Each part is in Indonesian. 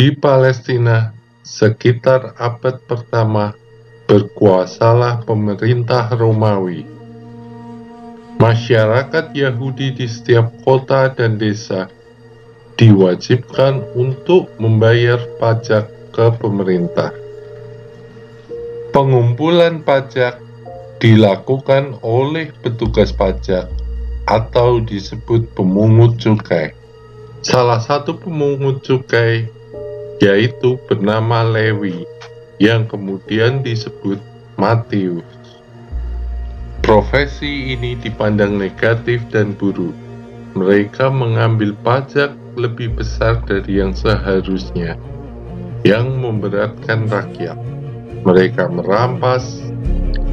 Di Palestina, sekitar abad pertama, berkuasalah pemerintah Romawi. Masyarakat Yahudi di setiap kota dan desa diwajibkan untuk membayar pajak ke pemerintah. Pengumpulan pajak dilakukan oleh petugas pajak atau disebut pemungut cukai. Salah satu pemungut cukai yaitu bernama Lewi, yang kemudian disebut Matius. Profesi ini dipandang negatif dan buruk. Mereka mengambil pajak lebih besar dari yang seharusnya, yang memberatkan rakyat. Mereka merampas,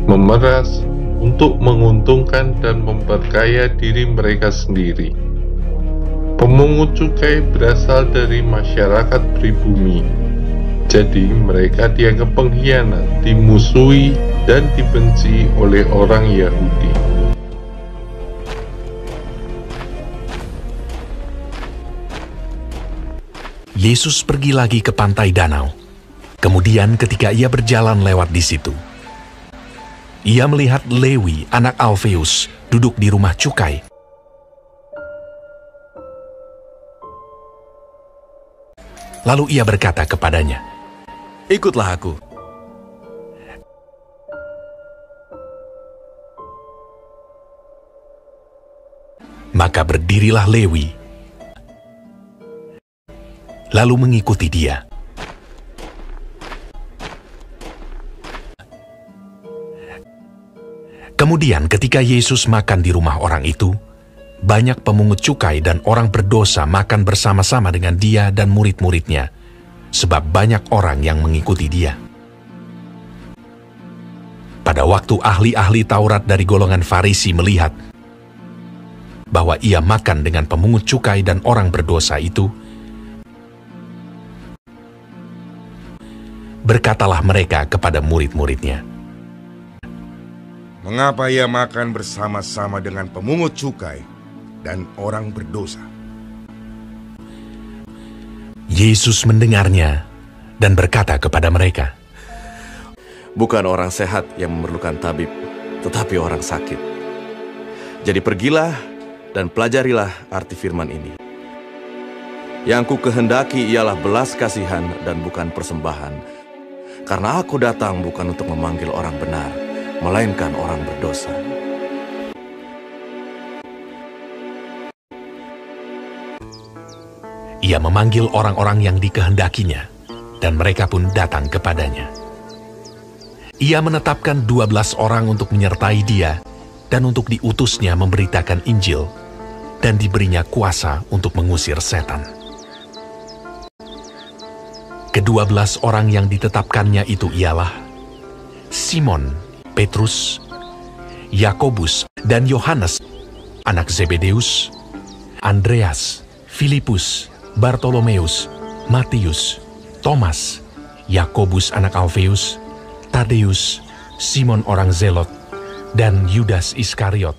memeras untuk menguntungkan dan memperkaya diri mereka sendiri. Pemungut cukai berasal dari masyarakat pribumi, jadi mereka dianggap pengkhianat, dimusuhi, dan dibenci oleh orang Yahudi. Yesus pergi lagi ke pantai danau. Kemudian ketika ia berjalan lewat di situ, ia melihat Lewi, anak Alfeus, duduk di rumah cukai. Lalu ia berkata kepadanya, "Ikutlah aku." Maka berdirilah Lewi, lalu mengikuti dia. Kemudian ketika Yesus makan di rumah orang itu, banyak pemungut cukai dan orang berdosa makan bersama-sama dengan dia dan murid-muridnya, sebab banyak orang yang mengikuti dia. Pada waktu ahli-ahli Taurat dari golongan Farisi melihat bahwa ia makan dengan pemungut cukai dan orang berdosa itu, berkatalah mereka kepada murid-muridnya, "Mengapa ia makan bersama-sama dengan pemungut cukai dan orang berdosa?" Yesus mendengarnya dan berkata kepada mereka, Bukan orang sehat yang memerlukan tabib, tetapi orang sakit. Jadi pergilah dan pelajarilah arti firman ini. Yang ku kehendaki ialah belas kasihan dan bukan persembahan, karena aku datang bukan untuk memanggil orang benar, melainkan orang berdosa. Ia memanggil orang-orang yang dikehendakinya, dan mereka pun datang kepadanya. Ia menetapkan 12 orang untuk menyertai dia, dan untuk diutusnya memberitakan Injil, dan diberinya kuasa untuk mengusir setan. Ke-12 orang yang ditetapkannya itu ialah Simon, Petrus, Yakobus, dan Yohanes, anak Zebedeus, Andreas, Filipus, Bartolomeus, Matius, Thomas, Yakobus anak Alfeus, Tadeus, Simon orang Zelot, dan Yudas Iskariot.